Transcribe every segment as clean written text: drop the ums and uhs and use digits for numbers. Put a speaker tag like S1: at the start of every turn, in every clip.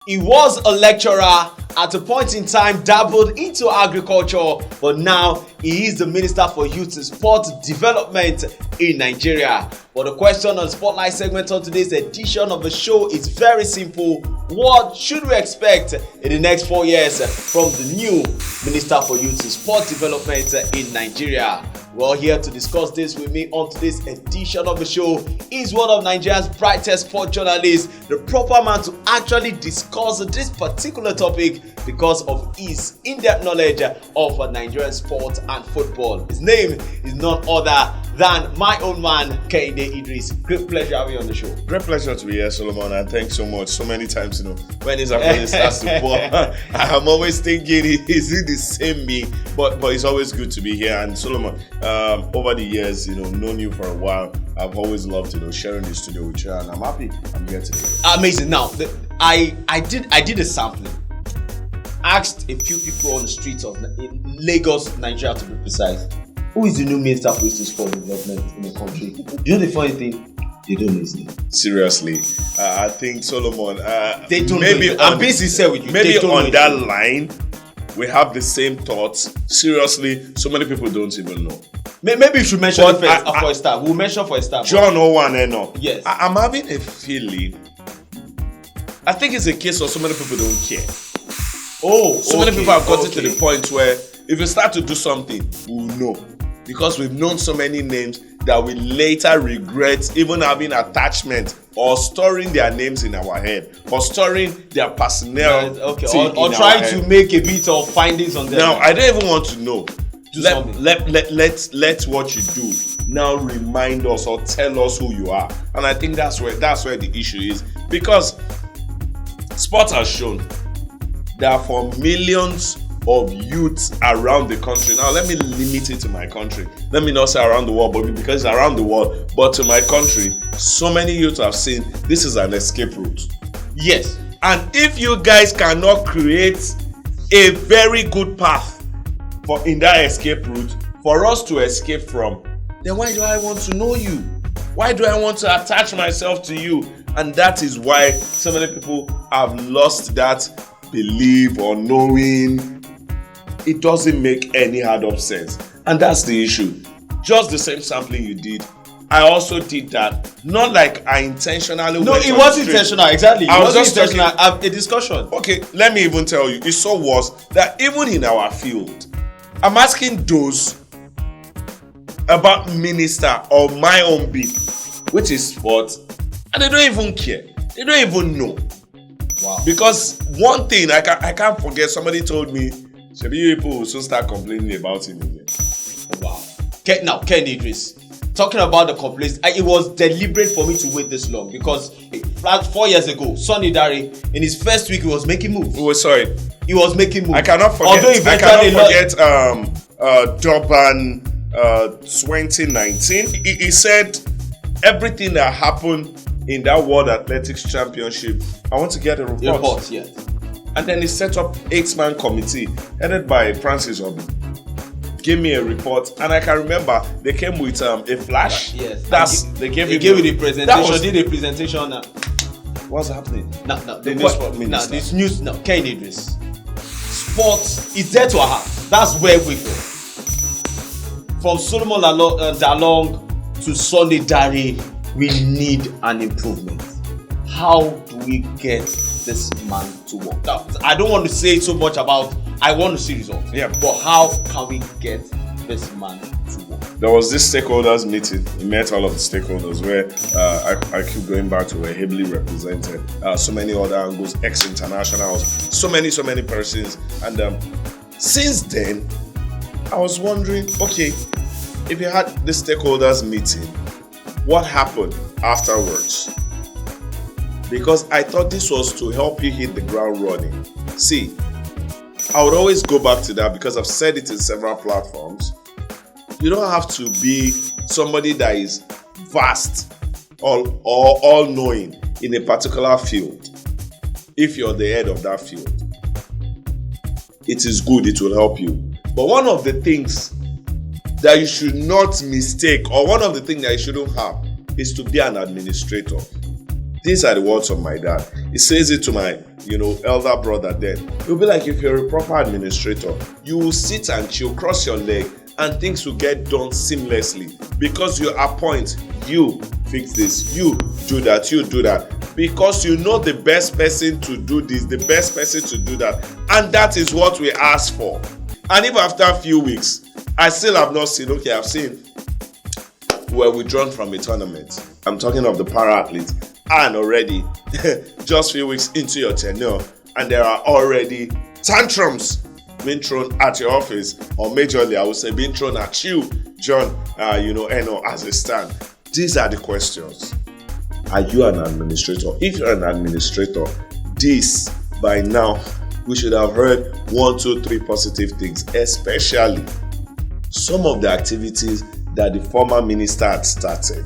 S1: He was a lecturer, at a point in time dabbled into agriculture, but now he is the Minister for Youth and Sport Development in Nigeria. But the question on the Spotlight segment on today's edition of the show is very simple. What should we expect in the next 4 years from the new Minister for Youth and Sport Development in Nigeria? Well, here to discuss this with me on today's edition of the show is one of Nigeria's brightest sport journalists, the proper man to actually discuss this particular topic because of his in-depth knowledge of Nigerian sport and football. His name is none other than my own man, Kehinde Idris. Great pleasure having you on the show.
S2: Great pleasure to be here, Solomon, and thanks so much. So many times, when his opponent starts to ball, I'm always thinking, is it the same me? But it's always good to be here. And Solomon, over the years, known you for a while, I've always loved, sharing the studio with you, and I'm happy I'm here today.
S1: Amazing. Now, I did a sampling. Asked a few people on the streets of Lagos, Nigeria, to be precise, who is the new Minister for Youth and Sport Development in the country? You know the funny thing? They don't know his name.
S2: Seriously, I think Solomon.
S1: They don't
S2: maybe
S1: know. I'm being sincere with you.
S2: Maybe on that line, we have the same thoughts. Seriously, so many people don't even know.
S1: Maybe you should mention it first for a start. We'll mention for a start.
S2: John Owan, Enoh.
S1: Yes.
S2: I'm having a feeling. I think it's a case of so many people don't care. Many people have gotten to the point where if you start to do something, we'll know. Because we've known so many names that we later regret even having attachment or storing their names in our head or storing their personnel
S1: or trying to make a bit of findings on them.
S2: Now, I don't even want to know. Let what you do now remind us or tell us who you are. And I think that's where the issue is. Because sports has shown that for millions of youths around the country. Now, let me limit it to my country. Let me not say around the world, but because it's around the world, but to my country, so many youths have seen this is an escape route.
S1: Yes.
S2: And if you guys cannot create a very good path in that escape route for us to escape from, then why do I want to know you? Why do I want to attach myself to you? And that is why so many people have lost that belief or knowing. It doesn't make any hard-up sense. And that's the issue. Just the same sampling you did, I also did that. Not like I intentionally.
S1: No, it wasn't intentional. Exactly. It wasn't
S2: just
S1: intentional. A discussion.
S2: Okay, let me even tell you. It's so worse that even in our field, I'm asking those about minister or my own beat, which is sports, and they don't even care. They don't even know.
S1: Wow.
S2: Because one thing I can't forget, somebody told me, Shebi people will soon start complaining about him again.
S1: Wow. Now, Ken Idris, talking about the complaints, it was deliberate for me to wait this long because 4 years ago, Sonny Dare, in his first week, he was making moves.
S2: Oh, sorry.
S1: He was making moves.
S2: I cannot forget Durban 2019. He said everything that happened in that World Athletics Championship, I want to get a report.
S1: Yes.
S2: And then he set up 8-man committee headed by Francis Obi. Give me a report, and I can remember they came with a flash.
S1: Yes.
S2: They gave
S1: you a presentation. Did a presentation.
S2: What's happening?
S1: This news. Now, Ken Idris. Sports is there to our heart. That's where we go. From Solomon Dalong to Sonny Dare, we need an improvement. How do we get this man to work? Now, I don't want to say so much about I want to see results.
S2: Yeah.
S1: But how can we get this man to work?
S2: There was this stakeholders meeting. We met all of the stakeholders where I keep going back to where heavily represented. So many other angles, ex-internationals, so many persons. And since then, I was wondering, okay, if you had this stakeholders meeting, what happened afterwards? Because I thought this was to help you hit the ground running. See, I would always go back to that because I've said it in several platforms. You don't have to be somebody that is vast or all-knowing in a particular field. If you're the head of that field, it is good, it will help you. But one of the things that you should not mistake, or one of the things that you shouldn't have, is to be an administrator. These are the words of my dad. He says it to my, elder brother then. It'll be like if you're a proper administrator, you will sit and chill, cross your leg, and things will get done seamlessly because you appoint, you fix this, you do that, because you know the best person to do this, the best person to do that, and that is what we ask for. And if after a few weeks, I still have not seen, I've seen we're withdrawn from a tournament. I'm talking of the para-athletes, and already just a few weeks into your tenure, and there are already tantrums being thrown at your office, or majorly I would say being thrown at you, John, Enoh, as a stand. These are the questions. Are you an administrator? If you're an administrator, this by now we should have heard 1, 2, 3 positive things, especially some of the activities that the former minister had started.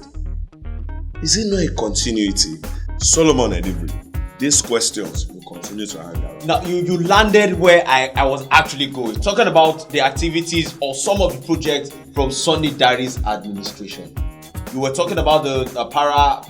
S2: Is it not a continuity? Solomon Edibri, these questions will continue to hang around.
S1: Now, you landed where I was actually going. Talking about the activities or some of the projects from Sunday Diary's administration. You were talking about the para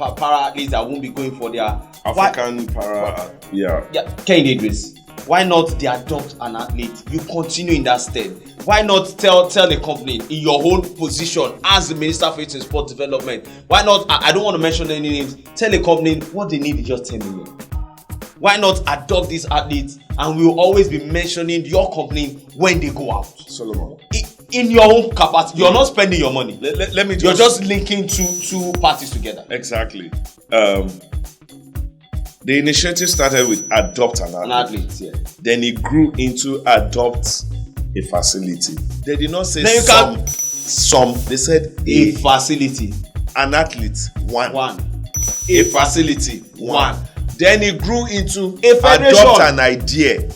S1: athletes that won't be going for their
S2: African para. Yeah.
S1: Ken Idris, why not they adopt an athlete? You continue in that stead. Why not tell a company in your own position as the Minister for Youth and Sport Development? Why not, I don't want to mention any names, tell a company what they need is just 10 million. Why not adopt these athletes, and we will always be mentioning your company when they go out?
S2: Solomon.
S1: In your own capacity, you're not spending your money.
S2: Let me
S1: You're just linking two parties together.
S2: Exactly. The initiative started with adopt an athlete.
S1: Yeah.
S2: Then it grew into adopt a facility. They did not say some. They said
S1: a facility.
S2: An athlete, one.
S1: A
S2: facility, one. Then it grew into
S1: a federation.
S2: Adopt an idea.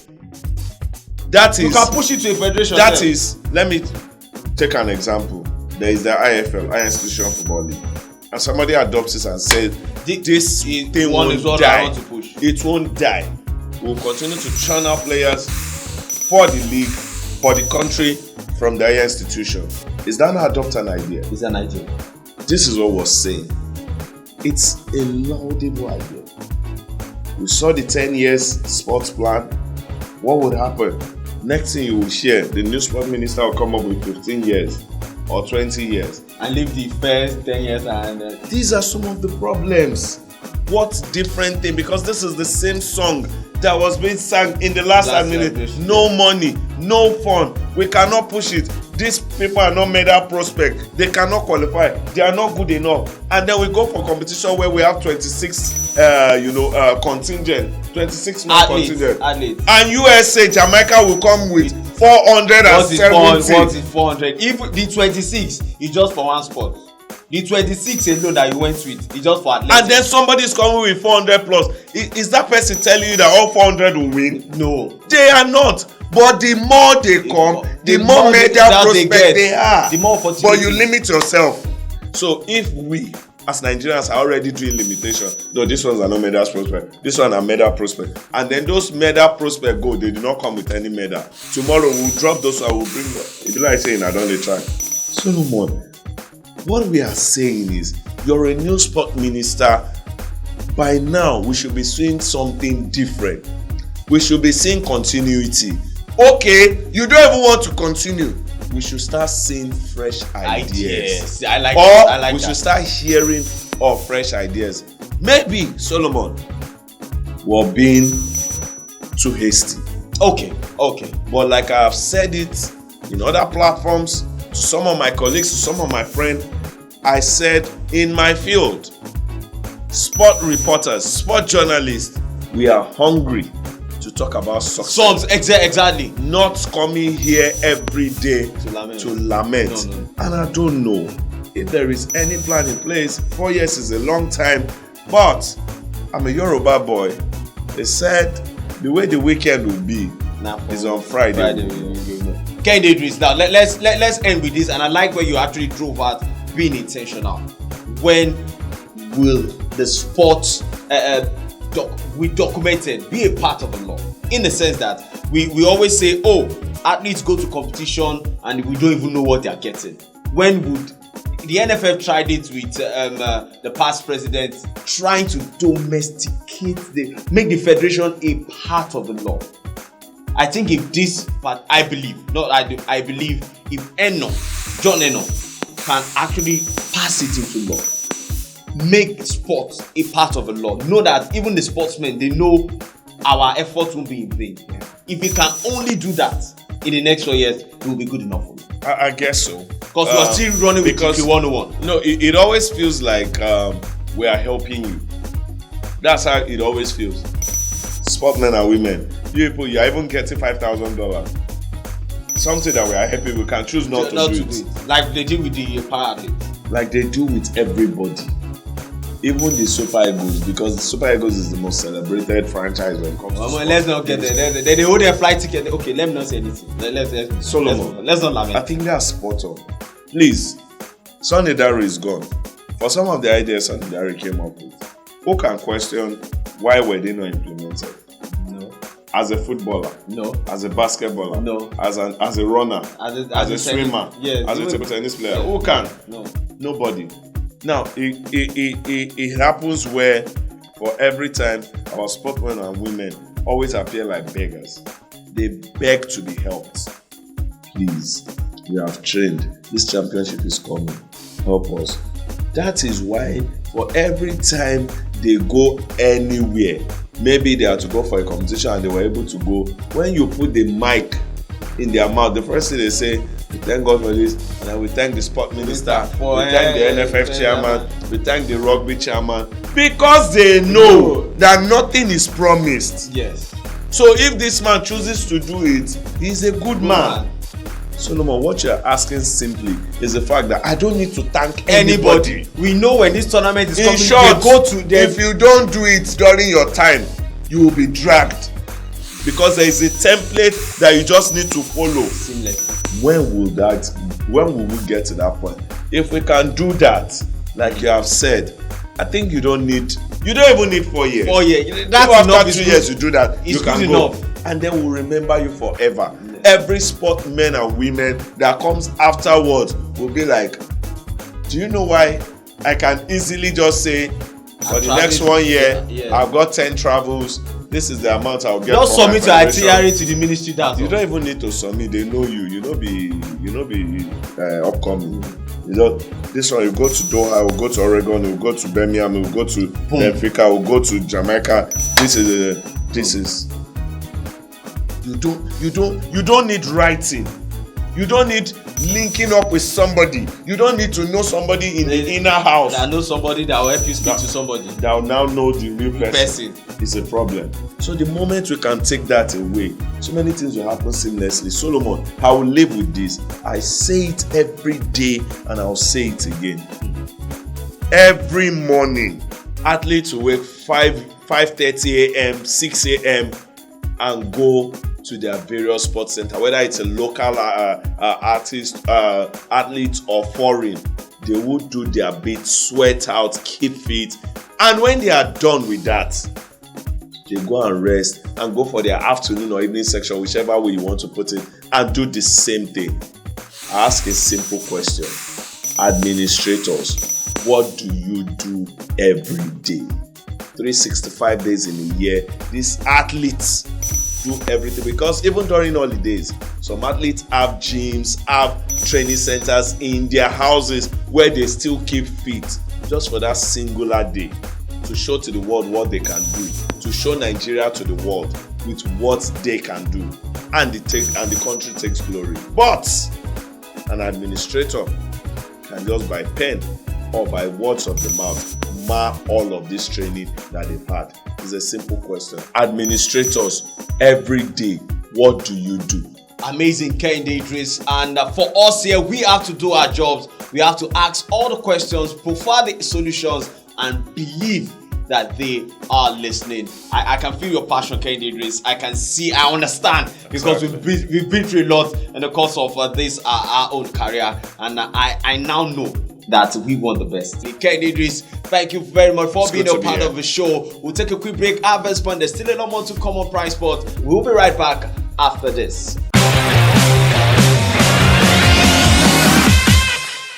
S2: That is.
S1: You can push it to a federation.
S2: That is. Let me take an example. There is the IFL, Higher Institutional Football League, and somebody adopts it and says, "This thing won't die. It won't die. We'll continue to churn out players for the league, for the country, from the higher institution." Is that not adopt an idea?
S1: It's an idea.
S2: This is what we're saying. It's a laudable idea. We saw the 10 years sports plan. What would happen? Next thing you will share, the new sport minister will come up with 15 years or 20 years.
S1: And leave the first 10 years and...
S2: These are some of the problems. What different thing? Because this is the same song that was being sung in the last administration. No money, no fun. We cannot push it. These people are not medal prospect. They cannot qualify. They are not good enough. And then we go for competition where we have 26 contingent, 26-man contingent.
S1: Athletes.
S2: And USA, Jamaica will come with 470.
S1: What is 400? If the 26 is just for one sport. The 26 alone that you went with is just for athletics.
S2: And then somebody is coming with 400 plus. Is that person telling you that all 400 will win?
S1: No.
S2: They are not. But the more they come, the more medal prospect they are.
S1: The more opportunity.
S2: But you limit yourself. So if we, as Nigerians, are already doing limitation, no, these ones are not medal prospect. This one are medal prospect. And then those medal prospect go, they do not come with any medal. Tomorrow we'll drop those one, we'll bring them. It be like saying, I don't dey try. Solomon, what we are saying is, you're a new sport minister. By now, we should be seeing something different. We should be seeing continuity. Okay, you don't even want to continue. We should start seeing fresh ideas.
S1: I like
S2: that. We should start hearing of fresh ideas. Maybe, Solomon, we're being too hasty.
S1: Okay.
S2: But like I have said it in other platforms, to some of my colleagues, to some of my friends, I said in my field, sport reporters, sport journalists, we are hungry to talk about success.
S1: Exactly.
S2: Not coming here every day to lament.
S1: No.
S2: And I don't know if there is any plan in place. 4 years is a long time, but I'm a Yoruba boy. They said the way the weekend will be is on Friday.
S1: Ken Idris, now let's end with this, and I like where you actually drove at being intentional. When will the sport we documented be a part of the law? In the sense that we always say, oh, athletes go to competition and we don't even know what they are getting. When would the NFF tried it with the past president, trying to domesticate make the federation a part of the law. I think if this part, I believe if John Enoh can actually pass it into law, make sports a part of the law, know that even the sportsmen, they know our efforts won't be in vain. If he can only do that in the next 4 years, it will be good enough for me.
S2: I guess so.
S1: Because we're still running with TK 101.
S2: No, it always feels like we are helping you. That's how it always feels. Sportmen and women, you people, you are even getting $5,000. Something that we are happy we can choose not to do it.
S1: Like they do with the para-athletes.
S2: Like they do with everybody. Even the Super Eagles, because the Super Eagles is the most celebrated franchise when it comes to
S1: sports. Let's not get there. They hold their flight ticket. Okay, let me not say anything.
S2: Solomon.
S1: Let's not lament.
S2: I think that's spot on. Please, Sunday Dare is gone. For some of the ideas Sunday Dare came up with, who can question why were they not implemented?
S1: No.
S2: As a footballer?
S1: No. As
S2: a basketballer?
S1: No.
S2: As a runner?
S1: As a
S2: swimmer?
S1: Yes.
S2: As a table tennis player? Who can?
S1: No.
S2: Nobody. Now, it happens where for every time our sportsmen and women always appear like beggars. They beg to be helped. Please, we have trained. This championship is coming. Help us. That is why for every time they go anywhere, maybe they had to go for a competition and they were able to go, when you put the mic in their mouth, the first thing they say, we thank God for this, and then we thank the sport minister, we thank the NFF chairman, we thank the rugby chairman, because they know that nothing is promised.
S1: Yes.
S2: So if this man chooses to do it, he's a good man. Solomon, what you're asking simply is the fact that I don't need to thank anybody.
S1: We know when this tournament is coming,
S2: in short,
S1: they go to them.
S2: If you don't do it during your time, you will be dragged. Because there is a template that you just need to follow.
S1: Seamless.
S2: When will we get to that point? If we can do that, like you have said, I think you don't even need 4 years.
S1: 4 years.
S2: That's after 2 years you do that, you can go.
S1: Enough.
S2: And then we'll remember you forever. Yes. Every sportsmen and women that comes afterwards will be like, do you know why I can easily just say, for the next 1 year, I've got 10 travels. This is the amount I'll get.
S1: Just submit your itinerary to the ministry.
S2: You don't even need to submit. They know you. You know be upcoming. You know this one. You go to Doha. You go to Oregon. You go to Birmingham. You go to Benfica. You go to Jamaica. This is. You don't need writing. You don't need linking up with somebody. You don't need to know somebody in the inner house.
S1: That know somebody that will help you speak to somebody.
S2: That will now know the real person. It's a problem. So the moment we can take that away, so many things will happen seamlessly. Solomon, I will live with this. I say it every day and I'll say it again. Every morning, athletes will wake 5:30 a.m., 6 a.m. and go to their various sports center, whether it's a local athlete or foreign. They will do their bit, sweat out, keep fit, and when they are done with that, they go and rest and go for their afternoon or evening section, whichever way you want to put it, and do the same thing. I ask a simple question. Administrators, what do you do every day? 365 days in a year, these athletes do everything, because even during holidays, some athletes have gyms, have training centers in their houses where they still keep fit, just for that singular day, to show to the world what they can do, to show Nigeria to the world with what they can do, and the country takes glory. But an administrator can just by pen or by words of the mouth mar all of this training that they've had. It's a simple question. Administrators, every day, what do you do?
S1: Amazing, Kehinde Idris. And for us here, we have to do our jobs. We have to ask all the questions, provide the solutions, and believe that they are listening. I can feel your passion, Kehinde Idris. I can see, I understand, because we've been through a lot in the course of this our own career, and I now know that we want the best. Kehinde Idris, thank you very much for being a part of the show. We'll take a quick break. At this point, there's still a lot more to come on Prime Sport. We'll be right back after this.